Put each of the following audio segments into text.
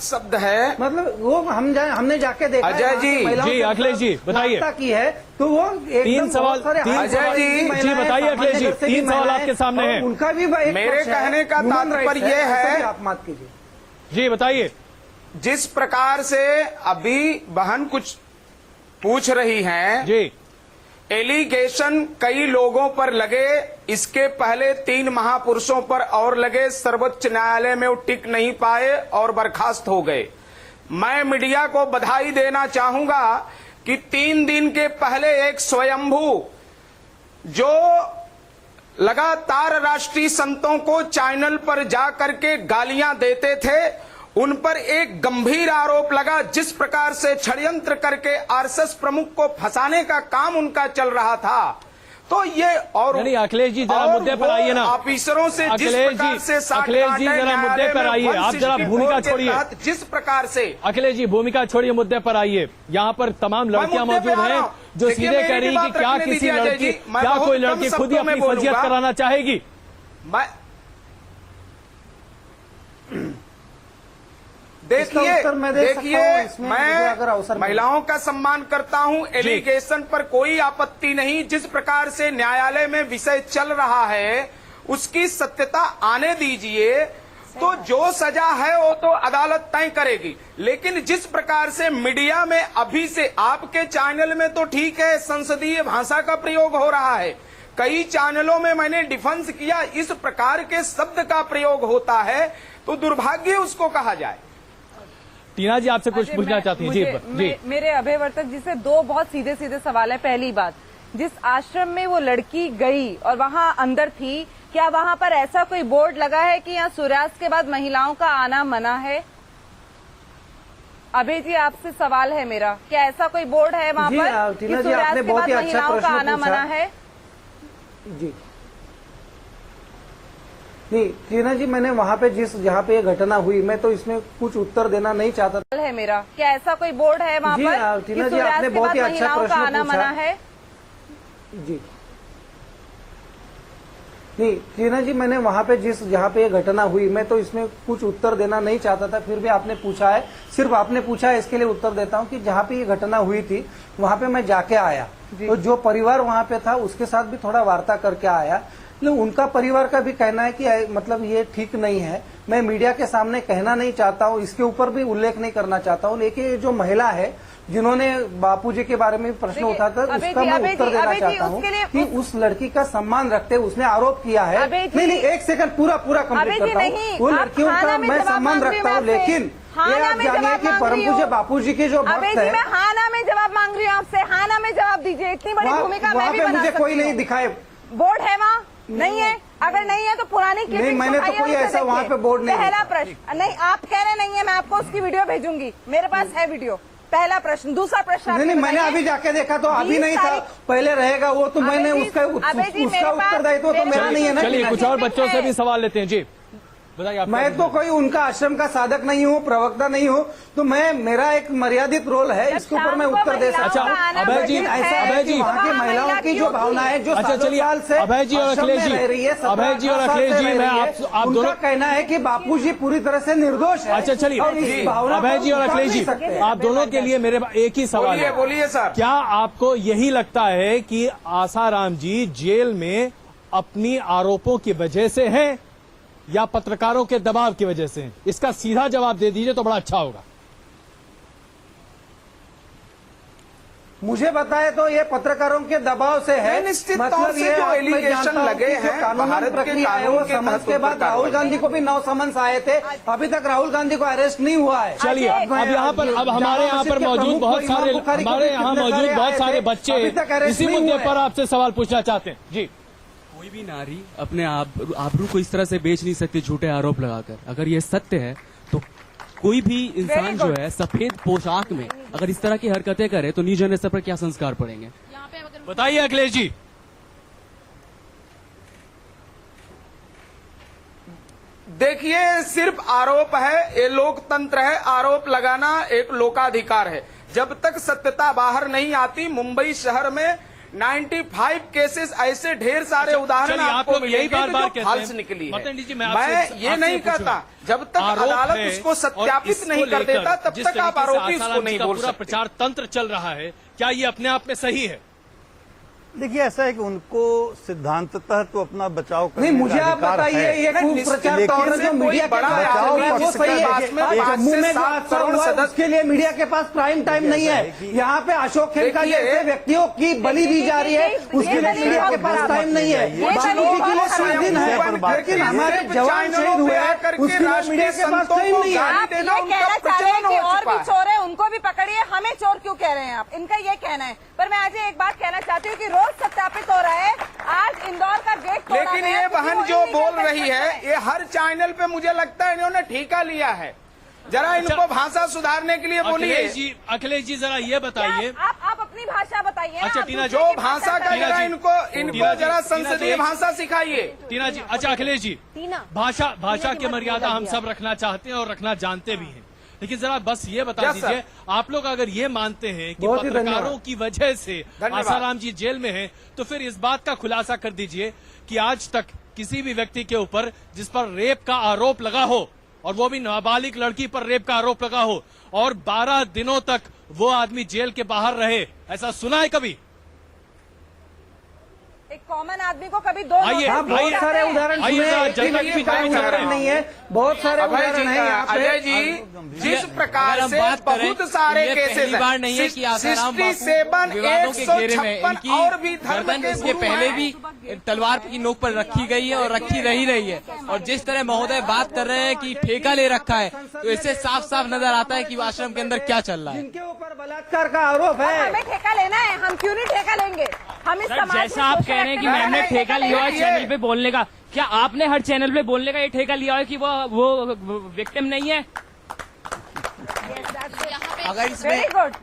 शब्द है, मतलब वो हमने जाके देखा। अजय जी अखिलेश जी बताइए की है तो वो तीन सवाल अजय जी बताइए अखिलेश जी, 3 सवाल आपके सामने हैं। उनका भी मेरे कहने का तात्पर्य ये है, आप मत कीजिए जी बताइए। जिस प्रकार से अभी बहन कुछ पूछ रही हैं जी, एलिगेशन कई लोगों पर लगे, इसके पहले 3 महापुरुषों पर और लगे, सर्वोच्च न्यायालय में वो टिक नहीं पाए और बर्खास्त हो गए। मैं मीडिया को बधाई देना चाहूंगा कि 3 दिन के पहले एक स्वयंभू जो लगातार राष्ट्रीय संतों को चैनल पर जा करके गालियां देते थे, उन पर एक गंभीर आरोप लगा। जिस प्रकार से षड्यंत्र करके आरएसएस प्रमुख को फंसाने का काम उनका चल रहा था, तो ये और नहीं अखिलेश जी जरा मुद्दे पर आइए ना। ऑफिसरों से जिस प्रकार से अखिलेश जी जरा मुद्दे पर आइए, आप जरा भूमिका छोड़िए। जिस प्रकार से अखिलेश जी भूमिका छोड़िए, मुद्दे पर आइए। यहाँ पर तमाम लड़कियां मौजूद हैं जो सीधे कह रही कि क्या किसी लड़की, क्या कोई लड़की खुद ही अपनी फर्जियत कराना चाहेगी? देखिए मैं महिलाओं का सम्मान करता हूं, एलिगेशन पर कोई आपत्ति नहीं। जिस प्रकार से न्यायालय में विषय चल रहा है उसकी सत्यता आने दीजिए, तो जो सजा है वो तो अदालत तय करेगी। लेकिन जिस प्रकार से मीडिया में अभी से आपके चैनल में तो ठीक है संसदीय भाषा का प्रयोग हो रहा है, कई चैनलों में मैंने डिफेंस किया, इस प्रकार के शब्द का प्रयोग होता है तो दुर्भाग्य उसको कहा जाए। टीना जी आपसे कुछ पूछना चाहती हैं? जी मेरे अभयवर्तक जी से 2 बहुत सीधे सीधे सवाल है। पहली बात, जिस आश्रम में वो लड़की गई और वहां अंदर थी, क्या वहां पर ऐसा कोई बोर्ड लगा है कि यहाँ सूर्यास्त के बाद महिलाओं का आना मना है? अभय जी आपसे सवाल है मेरा, क्या ऐसा कोई बोर्ड है वहां पर कि सूर्यास्त के बाद महिलाओं का आना मना है? जी नहीं टीना जी, मैंने वहाँ पे जहाँ पे ये घटना हुई, मैं तो इसमें कुछ उत्तर देना नहीं चाहता था। है मेरा, क्या ऐसा कोई बोर्ड है वहाँ पर टीना जी, आपने बहुत ही अच्छा प्रश्न आना मना है? जी नहीं टीना जी, मैंने वहाँ पे जहाँ पे ये घटना हुई, मैं तो इसमें कुछ उत्तर देना नहीं चाहता था, फिर भी आपने पूछा है, सिर्फ आपने पूछा है इसके लिए उत्तर देता हूँ कि जहाँ पे ये घटना हुई थी वहाँ पे मैं जाके आया, तो जो परिवार वहाँ पे था उसके साथ भी थोड़ा वार्ता करके आया। उनका परिवार का भी कहना है कि मतलब ये ठीक नहीं है। मैं मीडिया के सामने कहना नहीं चाहता हूँ, इसके ऊपर भी उल्लेख नहीं करना चाहता हूँ, लेकिन जो महिला है जिन्होंने बापूजी के बारे में प्रश्न उठाया, उसका मैं उत्तर देना चाहता हूँ कि उस लड़की का सम्मान रखते हुए उसने आरोप किया है। नहीं, एक सेकंड पूरा कंप्लीट करता हूँ। वो लड़कियों का मैं सम्मान रखता हूँ, लेकिन ये आप जानिए कि परम पूज्य बापूजी के जो भक्त है। हाँ ना में जवाब मांग रही हूँ आपसे, हाँ ना में जवाब दीजिए। इतनी बड़ी भूमिका मैं भी बना सकती हूँ। मुझे कोई नहीं दिखाए बोर्ड है वहाँ? नहीं है। अगर नहीं है तो पुरानी नहीं, मैंने तो कोई ऐसा वहाँ पे बोर्ड नहीं। पहला प्रश्न नहीं, आप कह रहे नहीं है, मैं आपको उसकी वीडियो भेजूंगी, मेरे पास है वीडियो। पहला प्रश्न। दूसरा प्रश्न नहीं, मैंने अभी जाके देखा तो अभी नहीं था, पहले रहेगा वो तो मैंने उसका उत्तरदायित्व तो मेरा नहीं है ना। चलिए कुछ और बच्चों से भी सवाल लेते हैं। जी बताइए। मैं तो कोई उनका आश्रम का साधक नहीं हूँ, प्रवक्ता नहीं हूँ, तो मेरा एक मर्यादित रोल है, इसके ऊपर मैं उत्तर दे सकता हूँ। अभय जी वहाँ की महिलाओं की जो भावना है, जो साल से अभय जी और अखिलेश जी, अभय जी और अखिलेश जी, मैं आप दोनों कहना है कि बापूजी पूरी तरह से निर्दोष है। अच्छा चलिए, अभय जी और अखिलेश जी, आप दोनों के लिए मेरे एक ही सवाल है। बोलिए सर। क्या आपको यही लगता है कि आसाराम जी जेल में अपनी आरोपों की वजह से हैं या पत्रकारों के दबाव की वजह से? इसका सीधा जवाब दे दीजिए तो बड़ा अच्छा होगा। मुझे बताए तो ये पत्रकारों के दबाव से है। निश्चित तौर से जो एलिगेशन लगे हैं भारत के कानून के समन्स के बाद राहुल गांधी को भी 9 समन्स आए थे, अभी तक राहुल गांधी को अरेस्ट नहीं हुआ है। चलिए अब यहाँ पर, अब हमारे यहाँ पर मौजूद बहुत सारे बच्चे इसी मुद्दे पर आपसे सवाल पूछना चाहते हैं। जी। कोई भी नारी अपने आबरू को इस तरह से बेच नहीं सकती झूठे आरोप लगाकर। अगर ये सत्य है तो कोई भी इंसान जो है सफेद पोशाक में अगर इस तरह की हरकतें करे तो न्यू जनरेशन पर क्या संस्कार पड़ेंगे? बताइए अखिलेश जी। देखिए, सिर्फ आरोप है, ये लोकतंत्र है, आरोप लगाना एक लोकाधिकार है। जब तक सत्यता बाहर नहीं आती, मुंबई शहर में 95 केसेस ऐसे ढेर सारे उदाहरण चलिए, आप आपको लोग यही मिलेंगे बार-बार जो कहते हैं। फाल्स निकली है। मदन जी, मैं ये आपसे नहीं पूछूंगा। कहता, जब तक आरोप अदालत है उसको और सत्यापित इसको नहीं कर लेकर देता तब जिस तक आप तरीके से आरोपी आसाराम उसको जी नहीं का बोल पूरा सकते। प्रचार तंत्र चल रहा है, क्या ये अपने आप में सही है? देखिए, ऐसा है कि उनको सिद्धांततः तो अपना बचाव करने नहीं, मुझे का आप अधिकार बताइए, है। ये कुप्रचार तौर जो मीडिया के बड़ा पास बचाव है, वो पक्ष सही के है। पास में आज 5 जम्मू से में जो 7 हादसा करोड़ हुआ, सदस्य- उसके लिए मीडिया के पास प्राइम टाइम नहीं है। यहाँ पे अशोक खेमका देखिए, जैसे व्यक्तियों की बलि दी जा रही है, उसके लिए मीडिया के पास टाइम नहीं है। बाबूजी के लिए कोई दिन है, लेकिन हमारे जवान शहीद हुए हैं, उसके लिए मीडिया के पास टाइम नहीं है। आप ये कहना चाह रहे हैं कि और भी चोर है, उनको भी पकड़िए, हमें चोर क्यों कह रहे हैं आप? इनका ये कहना है। पर मैं आज एक बात कहना चाहती हूँ कि रोज सत्यापित हो रहा है। आज इंदौर का गेट तोड़ा लेकिन गया, ये किसी बहन को जो नहीं बोल कर रही सकते है, हैं। ये हर चैनल पे मुझे लगता है इन्होंने ठेका लिया है। जरा इनको भाषा सुधारने के लिए बोलिए। अखिलेश जी जरा ये बताइए। आप अपनी भाषा बताइए। अच्छा, आप टीना जी, दूसरे जो की भाषा का टीना जरा जी, इनको टीना जी, जरा टीना जी, संसदीय भाषा सिखाइए। टीना जी, अच्छा अखिलेश जी, भाषा की मर्यादा हम सब रखना चाहते हैं और रखना जानते भी हैं, लेकिन जरा बस ये बता Yes, sir. दीजिए, आप लोग अगर ये मानते हैं कि बहुत ही पत्रकारों धन्यवाद। की वजह से धन्यवाद। आसाराम जी जेल में हैं, तो फिर इस बात का खुलासा कर दीजिए कि आज तक किसी भी व्यक्ति के ऊपर जिस पर रेप का आरोप लगा हो, और वो भी नाबालिग लड़की पर रेप का आरोप लगा हो, और 12 दिनों तक वो आदमी जेल के बाहर रहे, ऐसा सुना है कभी? एक कॉमन आदमी को कभी दो आइए, हाँ, बहुत आइए, सारे उदाहरण आइए सुने, जरा एक जनता ही की का बात कर रहे उदाहरण हैं। नहीं है, बहुत सारे अभय उदाहरण जी, है यहाँ पे। अजय जी, जिस प्रकार से बात करें, बहुत सारे ये केसेस पहली बार नहीं है कि आसाराम बापू 67, विवादों के घेरे में 156 इनकी और भी धर्म गर्दन के इसके गुरु पहले हैं। भी तलवार की नोक पर रखी गई है और रखी रही है। और जिस तरह महोदय बात कर रहे हैं कि ठेका ले रखा है, तो इससे साफ साफ नजर आता है कि आश्रम के अंदर क्या चल रहा है। जिनके ऊपर बलात्कार का आरोप है, हमें ठेका लेना है, हम क्यों नहीं ठेका लेंगे? हम इस समाज में जैसा आप शोषण कह रहे हैं कि करने मैम ने वाले ठेका लिया है लेना चैनल पे बोलने का, क्या आपने हर चैनल पे बोलने का ये ठेका लिया है कि वो विक्टिम नहीं है? अगर इसमें वेरी गुड।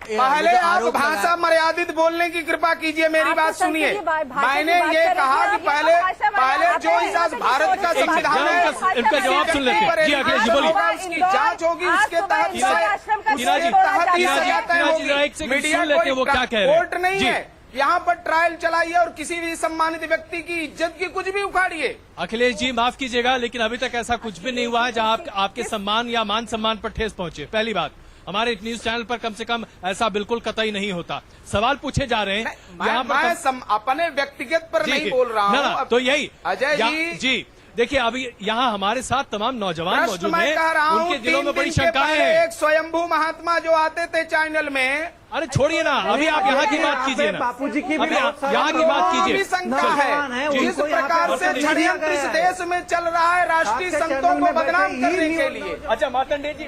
पहले मुझे आप आरोप लगा- भाषा मर्यादित बोलने की कृपा कीजिए, मेरी आप बात तो सुनिए। संसदीय भाषा की मैंने बात ये कर रहे कहा हैं, कि आप पहले भाषा पहले मर्यादा जो आप इस हैं, भारत का एक संविधान है, इनका जवाब सुन लेते हैं। जी, अखिलेश जी, बोलिए। उसकी जांच होगी, आज उसके सुबह तहत इंदौर आश्रम का टीना जी, गेट तोड़ा तहत ही जाता है। सजा तय टीना जी, जरा एक होगी। सेकंड मीडिया सुन लेते हैं वो क्या कह रहे हैं। कोर्ट नहीं जी। है, यहाँ पर ट्रायल चलाइए और किसी भी सम्मानित व्यक्ति की इज्जत की कुछ भी उखाड़िए। अखिलेश जी माफ कीजिएगा, लेकिन अभी तक ऐसा कुछ भी नहीं हुआ है जहां आपके सम्मान या मान सम्मान पर ठेस पहुंचे। पहली बात, हमारे न्यूज चैनल पर कम से कम ऐसा बिल्कुल कतई नहीं होता। सवाल पूछे जा रहे हैं यहाँ पर अपने व्यक्तिगत पर जी, नहीं बोल रहा ना, हूँ। ना, तो यही अजय जी देखिए, अभी यहाँ हमारे साथ तमाम नौजवान प्रश्न मौजूद मैं कह रहा हैं, हूँ, उनके दिलों 3 में बड़ी दिन के शंकाएं पहले हैं। एक स्वयंभू महात्मा जो आते थे चैनल में, अरे छोड़िए ना, अभी आप यहाँ की बात कीजिए ना, बापूजी की भी अभी बहुत सारे यहाँ की बात भी कीजिए। शंका नौजवान है हैं, जिस उनको यहाँ पे प्रकार से बदल दिया षड्यंत्र गया इस है। देश में चल रहा है राष्ट्रीय आपके संतों चैनल को में बदनाम बैठे करने ही के नहीं लिए। अच्छा, मार्तंडे जी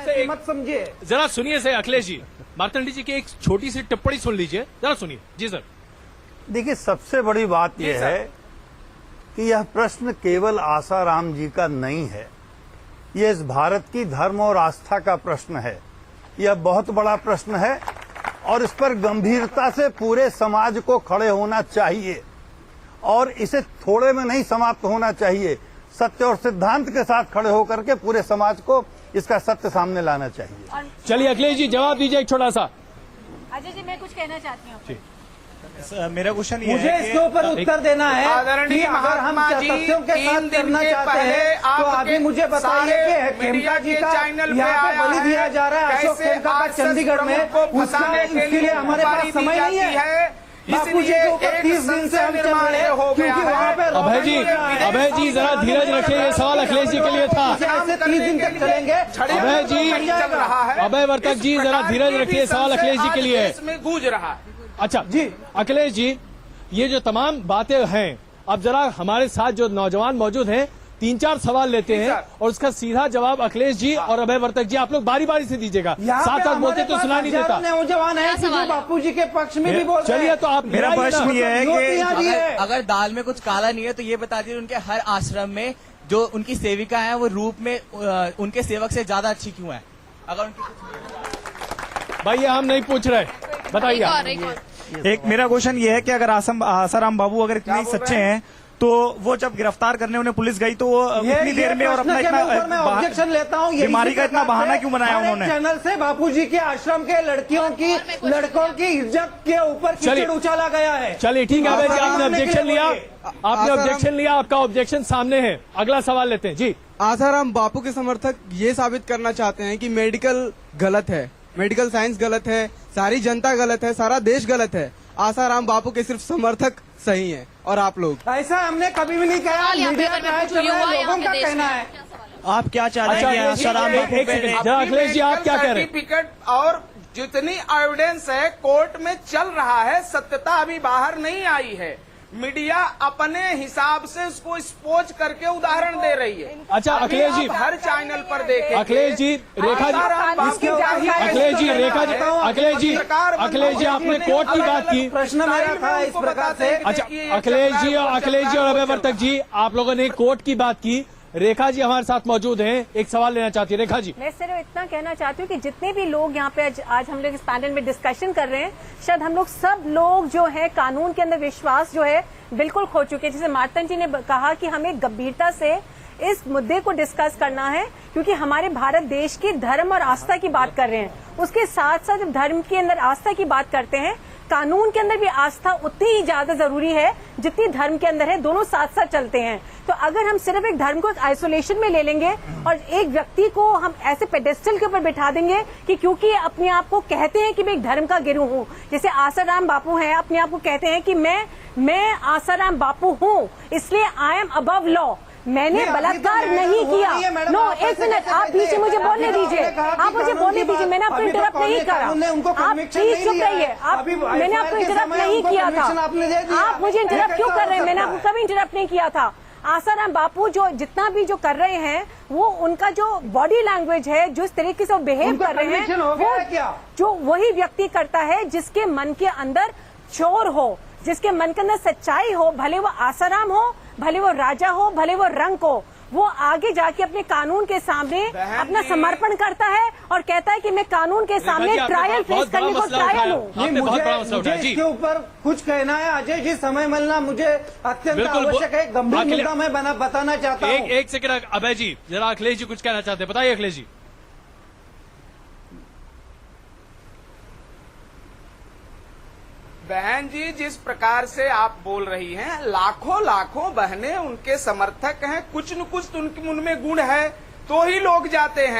से मत समझिए। जरा सुनिए से अखिलेश जी, मार्तंडे जी की एक छोटी सी टिप्पणी सुन लीजिए, जरा सुनिए। जी सर। देखिए, सबसे बड़ी बात यह है कि यह प्रश्न केवल आसाराम जी का नहीं है, यह इस भारत की धर्म और आस्था का प्रश्न है। यह बहुत बड़ा प्रश्न है और इस पर गंभीरता से पूरे समाज को खड़े होना चाहिए और इसे थोड़े में नहीं समाप्त होना चाहिए। सत्य और सिद्धांत के साथ खड़े होकर के पूरे समाज को इसका सत्य सामने लाना चाहिए। चलिए अखिलेश जी जवाब दीजिए एक छोटा सा। अजय जी, मैं कुछ कहना चाहती हूँ। मेरा क्वेश्चन ये मुझे है इसके ऊपर उत्तर देना है कि आदरणीय अगर हम महात्मा जी, तथ्यों के 3 साथ दिन करना के चाहते पहले हैं तो आपके अभी मुझे बताइए सारे कि मीडिया खेमका जी के का चैनल पे यहाँ पे आया बलि है, दिया जा रहा है अशोक कैसे खेमका का आरएसएस चंडीगढ़ में, प्रमुख को उसका फंसाने के उसके लिए हमारे पास उपाधि दी समय नहीं जाती है। बापू जी के ऊपर 30 दिन से हम चल रहे हैं क्योंकि वहाँ पे अभय जी जरा धीरज रखिए, ये सवाल अखिलेश जी के लिए था। ऐसे 30 दिन तक चलेंगे। अभय जी, चल रहा है, अभय वर्तक जी जरा धीरज रखिए, सवाल अखिलेश जी के लिए है। इसमें गूंज रहा है। अच्छा जी अखिलेश जी, ये जो तमाम बातें हैं, अब जरा हमारे साथ जो नौजवान मौजूद हैं 3-4 सवाल लेते हैं और उसका सीधा जवाब अखिलेश जी और अभय वर्तक जी आप लोग बारी बारी से दीजिएगा। साथ साथ बोलते तो सुना नहीं देता। नौजवान है जो बापू जी के पक्ष में भी बोल रहे हैं। चलिए तो आप मेरा प्रश्न ये है कि अगर दाल में कुछ काला नहीं है तो ये बता दीजिए, उनके हर आश्रम में जो उनकी सेविका है वो रूप में उनके सेवक से ज्यादा अच्छी क्यों है? अगर उनकी भाई ये हम नहीं पूछ रहे, बताइए। एक मेरा क्वेश्चन ये है कि अगर आसाराम बाबू अगर इतने ही सच्चे हैं तो वो जब गिरफ्तार करने उन्हें पुलिस गई तो वो उतनी देर में और अपना मैं ऑब्जेक्शन लेता हूँ बीमारी का इतना बहाना क्यों बनाया उन्होंने? चैनल से बापूजी के आश्रम के लड़कों की इज्जत के ऊपर कीचड़ उछाला गया है। चलिए ठीक है अभय जी, आपने ऑब्जेक्शन लिया, आपने ऑब्जेक्शन लिया, आपका ऑब्जेक्शन सामने है। अगला सवाल लेते हैं जी। आसाराम बापू के समर्थक ये साबित करना चाहते हैं कि मेडिकल गलत है, मेडिकल साइंस गलत है, सारी जनता गलत है, सारा देश गलत है, आसाराम बापू के सिर्फ समर्थक सही हैं और आप लोग। ऐसा हमने कभी भी नहीं कहा, मीडिया का लोगों का कहना है। आप क्या चाह रहे हैं? आसाराम बापू पे अखिलेश जी आप क्या कह रहे हैं? सर्टिफिकेट और जितनी एविडेंस है कोर्ट में चल रहा है, सत्यता अभी बाहर नहीं आई है। मीडिया अपने हिसाब से उसको स्पोज करके उदाहरण दे रही है। अच्छा अखिलेश जी, आप हर चैनल पर देखें। अखिलेश जी, रेखा जी, अखिलेश जी, रेखा जी, अखिलेश जी आपने कोर्ट की बात की। प्रश्न मेरा था इस प्रकार से। अच्छा अखिलेश जी और अभय वर्तक जी, आप लोगों ने कोर्ट की बात की। रेखा जी हमारे साथ मौजूद हैं, एक सवाल लेना चाहती है। रेखा जी, मैं सिर्फ इतना कहना चाहती हूँ कि जितने भी लोग यहाँ पे आज हम लोग इस पैनल में डिस्कशन कर रहे हैं, शायद हम लोग सब लोग जो है कानून के अंदर विश्वास जो है बिल्कुल खो चुके हैं। जैसे मार्तन जी ने कहा कि हमें गंभीरता से इस मुद्दे को डिस्कस करना है, क्योंकि हमारे भारत देश की धर्म और आस्था की बात कर रहे हैं। उसके साथ साथ जब धर्म के अंदर आस्था की बात करते हैं, कानून के अंदर भी आस्था उतनी ही ज्यादा जरूरी है जितनी धर्म के अंदर है, दोनों साथ साथ चलते हैं। तो अगर हम सिर्फ एक धर्म को आइसोलेशन में ले लेंगे और एक व्यक्ति को हम ऐसे पेडेस्टल के ऊपर बिठा देंगे कि क्योंकि अपने आप को कहते हैं कि मैं एक धर्म का गिरू हूँ, जैसे आसाराम बापू हैं, अपने आप को कहते हैं कि मैं आसाराम बापू हूँ, इसलिए आई एम अबव लॉ, मैंने बलात्कार नहीं किया। नो, एक मिनट, आप बीच में मुझे बोलने दीजिए, आप मुझे बोलने दीजिए, मैंने आपको इंटरप्ट नहीं करा, आप प्लीज चुप रहिए। मैंने आपको इंटरप्ट नहीं किया था, आप मुझे इंटरप्ट क्यों कर रहे हैं? मैंने आपको कभी इंटरप्ट नहीं किया था। आसाराम बापू जो जितना भी जो कर रहे हैं, वो उनका जो बॉडी लैंग्वेज है, जो इस तरीके से वो बिहेव कर रहे हैं, वो जो वही व्यक्ति करता है जिसके मन के अंदर चोर हो, जिसके मन के अंदर सच्चाई हो, भले वो आसाराम हो, भले वो राजा हो, भले वो रंक हो, वो आगे जाके अपने कानून के सामने अपना समर्पण करता है और कहता है कि मैं कानून के सामने ट्रायल फेस करने को ट्रायल हूँ। मुझे इसके ऊपर कुछ कहना है अजय जी, समय मिलना मुझे अत्यंत आवश्यक है। गंभीर मुद्दा मैं बताना चाहता हूँ। एक सेकंड अभय जी, जरा अखिलेश जी कुछ कहना चाहते हैं, बताइए अखिलेश जी। बहन जी, जिस प्रकार से आप बोल रही हैं, लाखों बहनें उनके समर्थक हैं, कुछ न कुछ उनमें गुण है तो ही लोग जाते हैं।